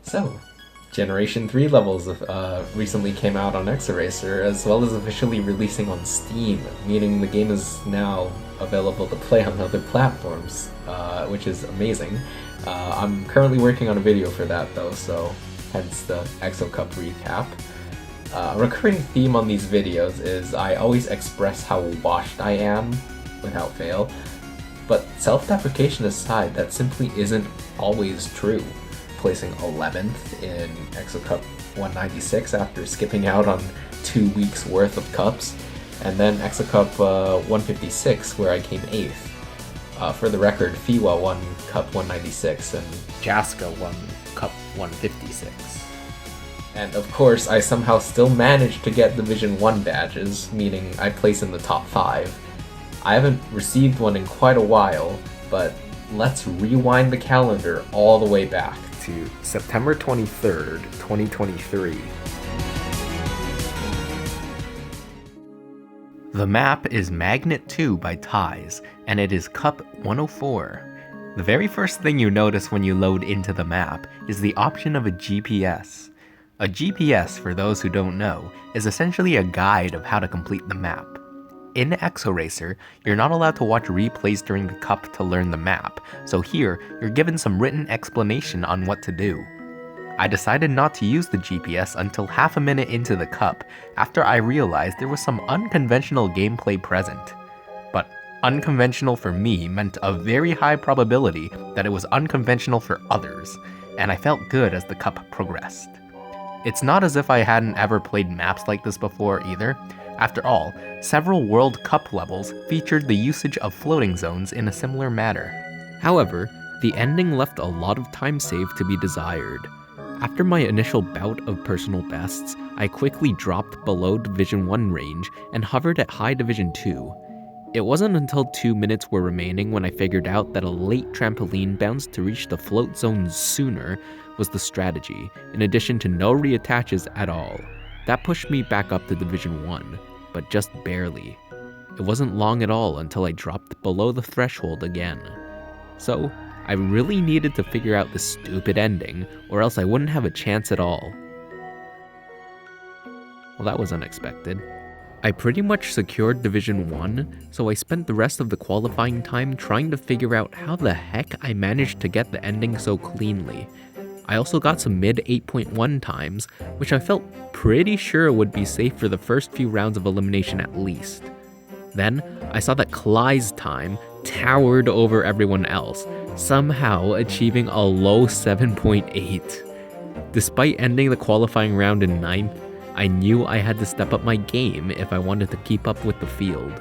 So, Generation 3 levels recently came out on Exoracer, as well as officially releasing on Steam, meaning the game is now available to play on other platforms, which is amazing. I'm currently working on a video for that though, so hence the Exocup recap. A recurring theme on these videos is I always express how washed I am, without fail, but self-deprecation aside, that simply isn't always true. Placing 11th in Exocup 196 after skipping out on 2 weeks worth of cups, and then Exocup 156 where I came 8th. For the record, Fiwa won Cup 196 and Jaska won Cup 156. And of course, I somehow still managed to get Division 1 badges, meaning I place in the top 5. I haven't received one in quite a while, but let's rewind the calendar all the way back to September 23rd, 2023. The map is Magnet 2 by Ties, and it is Cup 104. The very first thing you notice when you load into the map is the option of a GPS. A GPS, for those who don't know, is essentially a guide of how to complete the map. In Exoracer, you're not allowed to watch replays during the cup to learn the map, so here, you're given some written explanation on what to do. I decided not to use the GPS until half a minute into the cup, after I realized there was some unconventional gameplay present. But unconventional for me meant a very high probability that it was unconventional for others, and I felt good as the cup progressed. It's not as if I hadn't ever played maps like this before either. After all, several World Cup levels featured the usage of floating zones in a similar manner. However, the ending left a lot of time saved to be desired. After my initial bout of personal bests, I quickly dropped below Division 1 range and hovered at high Division 2. It wasn't until 2 minutes were remaining when I figured out that a late trampoline bounce to reach the float zones sooner was the strategy, in addition to no reattaches at all. That pushed me back up to Division 1, but just barely. It wasn't long at all until I dropped below the threshold again. So, I really needed to figure out the stupid ending, or else I wouldn't have a chance at all. Well, that was unexpected. I pretty much secured Division 1, so I spent the rest of the qualifying time trying to figure out how the heck I managed to get the ending so cleanly. I also got some mid 8.1 times, which I felt pretty sure would be safe for the first few rounds of elimination at least. Then, I saw that Cly's time towered over everyone else, somehow achieving a low 7.8. Despite ending the qualifying round in 9th, I knew I had to step up my game if I wanted to keep up with the field.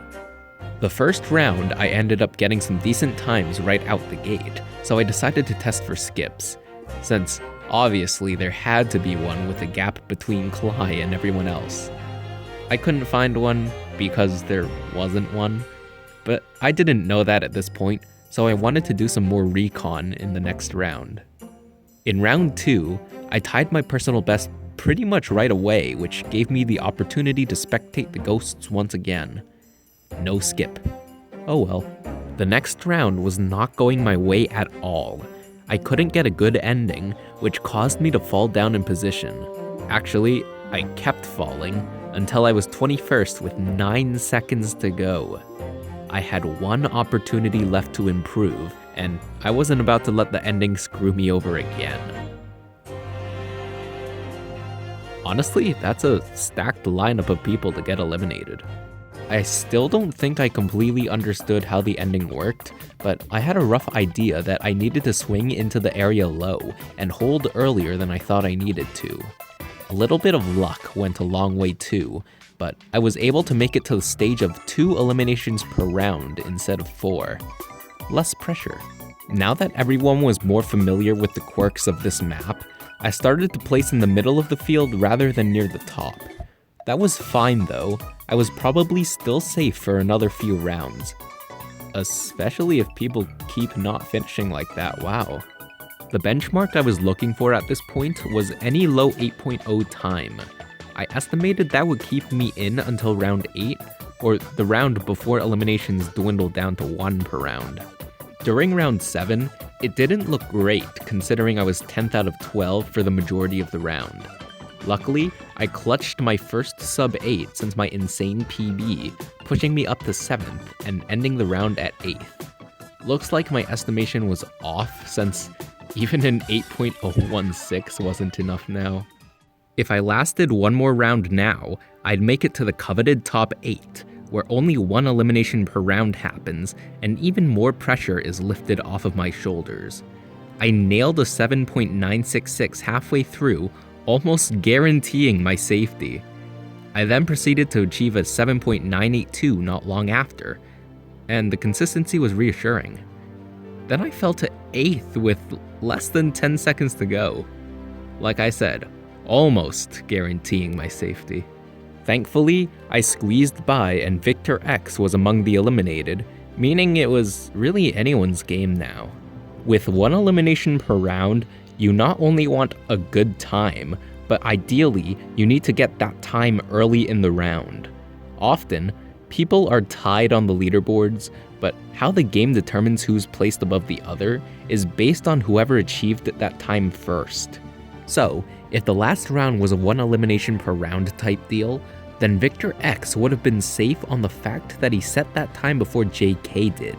The first round, I ended up getting some decent times right out the gate, so I decided to test for skips, since obviously there had to be one with a gap between Cly and everyone else. I couldn't find one because there wasn't one, but I didn't know that at this point, so I wanted to do some more recon in the next round. In round 2, I tied my personal best pretty much right away, which gave me the opportunity to spectate the ghosts once again. No skip. Oh well. The next round was not going my way at all. I couldn't get a good ending, which caused me to fall down in position. Actually, I kept falling until I was 21st with 9 seconds to go. I had one opportunity left to improve, and I wasn't about to let the ending screw me over again. Honestly, that's a stacked lineup of people to get eliminated. I still don't think I completely understood how the ending worked, but I had a rough idea that I needed to swing into the area low and hold earlier than I thought I needed to. A little bit of luck went a long way too, but I was able to make it to the stage of 2 eliminations per round instead of 4. Less pressure. Now that everyone was more familiar with the quirks of this map, I started to place in the middle of the field rather than near the top. That was fine though. I was probably still safe for another few rounds. Especially if people keep not finishing like that, wow. The benchmark I was looking for at this point was any low 8.0 time. I estimated that would keep me in until round 8, or the round before eliminations dwindled down to 1 per round. During round 7, It didn't look great considering I was 10th out of 12 for the majority of the round. Luckily, I clutched my first sub 8 since my insane PB, pushing me up to 7th and ending the round at 8th. Looks like my estimation was off since even an 8.016 wasn't enough now. If I lasted one more round now, I'd make it to the coveted top 8, where only one elimination per round happens and even more pressure is lifted off of my shoulders. I nailed a 7.966 halfway through, almost guaranteeing my safety. I then proceeded to achieve a 7.982 not long after, and the consistency was reassuring. Then I fell to 8th with less than 10 seconds to go. Like I said, almost guaranteeing my safety. Thankfully, I squeezed by and Victor X was among the eliminated, meaning it was really anyone's game now. With one elimination per round, you not only want a good time, but ideally, you need to get that time early in the round. Often, people are tied on the leaderboards, but how the game determines who's placed above the other is based on whoever achieved that time first. So, if the last round was a one elimination per round type deal, then Victor X would have been safe on the fact that he set that time before JK did.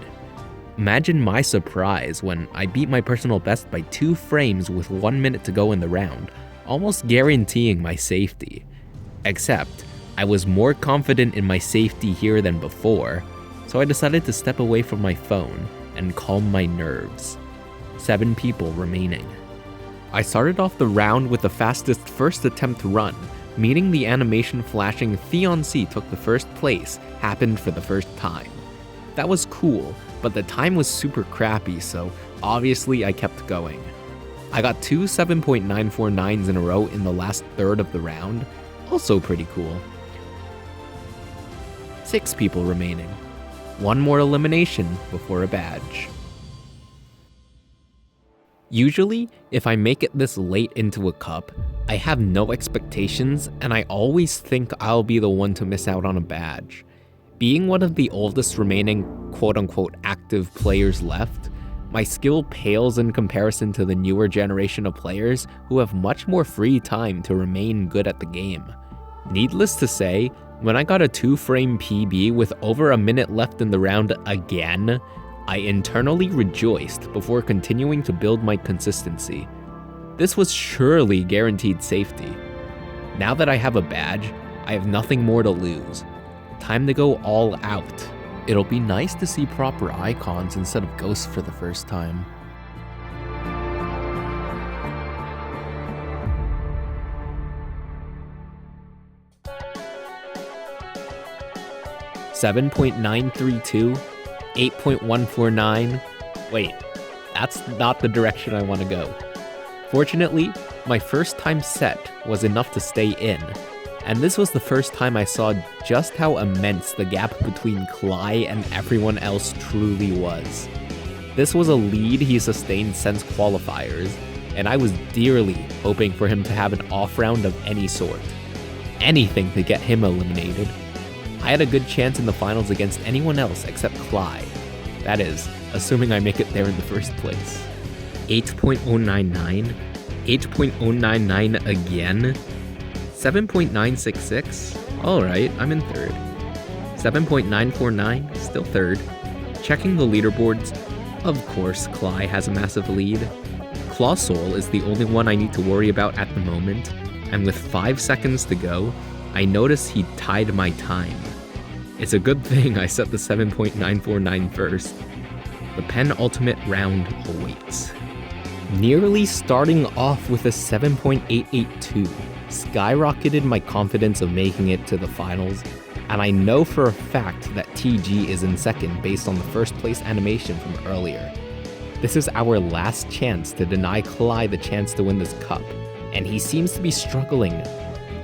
Imagine my surprise when I beat my personal best by 2 frames with 1 minute to go in the round, almost guaranteeing my safety. Except, I was more confident in my safety here than before, so I decided to step away from my phone and calm my nerves. 7 people remaining. I started off the round with the fastest first attempt run, meaning the animation flashing Theon C took the first place happened for the first time. That was cool, but the time was super crappy, so obviously I kept going. I got 2 7.949s in a row in the last third of the round, also pretty cool. 6 people remaining. 1 more elimination before a badge. Usually, if I make it this late into a cup, I have no expectations and I always think I'll be the one to miss out on a badge. Being one of the oldest remaining quote-unquote active players left, my skill pales in comparison to the newer generation of players who have much more free time to remain good at the game. Needless to say, when I got a 2-frame PB with over a minute left in the round again, I internally rejoiced before continuing to build my consistency. This was surely guaranteed safety. Now that I have a badge, I have nothing more to lose. Time to go all out. It'll be nice to see proper icons instead of ghosts for the first time. .932, 8.149. Wait, that's not the direction I want to go. Fortunately, my first time set was enough to stay in, and this was the first time I saw just how immense the gap between Cly and everyone else truly was. This was a lead he sustained since qualifiers, and I was dearly hoping for him to have an off round of any sort. Anything to get him eliminated. I had a good chance in the finals against anyone else except Cly. That is, assuming I make it there in the first place. 8.099, 8.099 again, 7.966, alright, I'm in third. 7.949, still third. Checking the leaderboards, of course Cly has a massive lead. Clawsoul is the only one I need to worry about at the moment, and with 5 seconds to go, I notice he tied my time. It's a good thing I set the 7.949 first. The penultimate round awaits. Nearly starting off with a 7.882 skyrocketed my confidence of making it to the finals, and I know for a fact that TG is in second based on the first place animation from earlier. This is our last chance to deny Cly the chance to win this cup, and he seems to be struggling.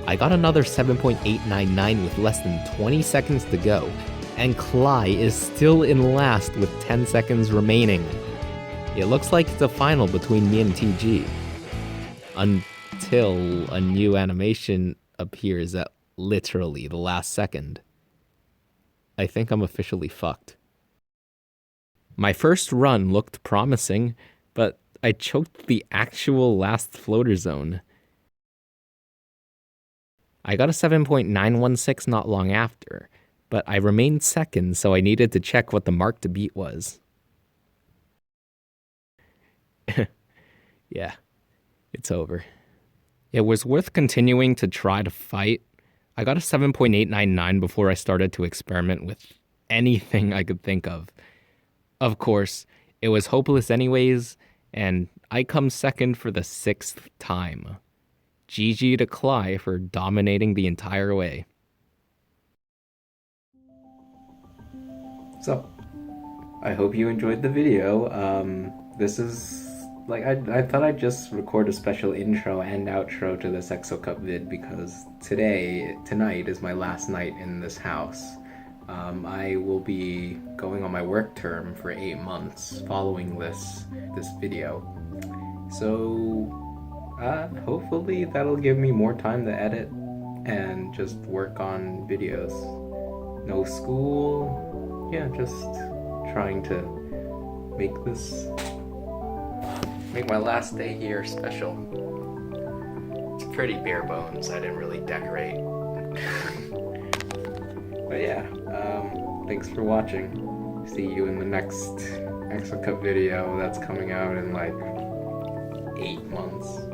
I got another 7.899 with less than 20 seconds to go, and Cly is still in last with 10 seconds remaining. It looks like it's a final between me and TG. Until a new animation appears at literally the last second. I think I'm officially fucked. My first run looked promising, I choked the actual last floater zone. I got a 7.916 not long after, but I remained second, so I needed to check what the mark to beat was. Yeah, it's over. It was worth continuing to try to fight. I got a 7.899 before I started to experiment with anything I could think of. Of course, it was hopeless anyways, and I come second for the 6th time. GG to Cly for dominating the entire way. So, I hope you enjoyed the video. This is like I thought I'd just record a special intro and outro to this Exocup vid because tonight is my last night in this house. I will be going on my work term for 8 months following this video. So hopefully that'll give me more time to edit and just work on videos. No school, yeah, just trying to make my last day here special. It's pretty bare bones. I didn't really decorate. But yeah, thanks for watching. See you in the next Exocup video that's coming out in like 8 months.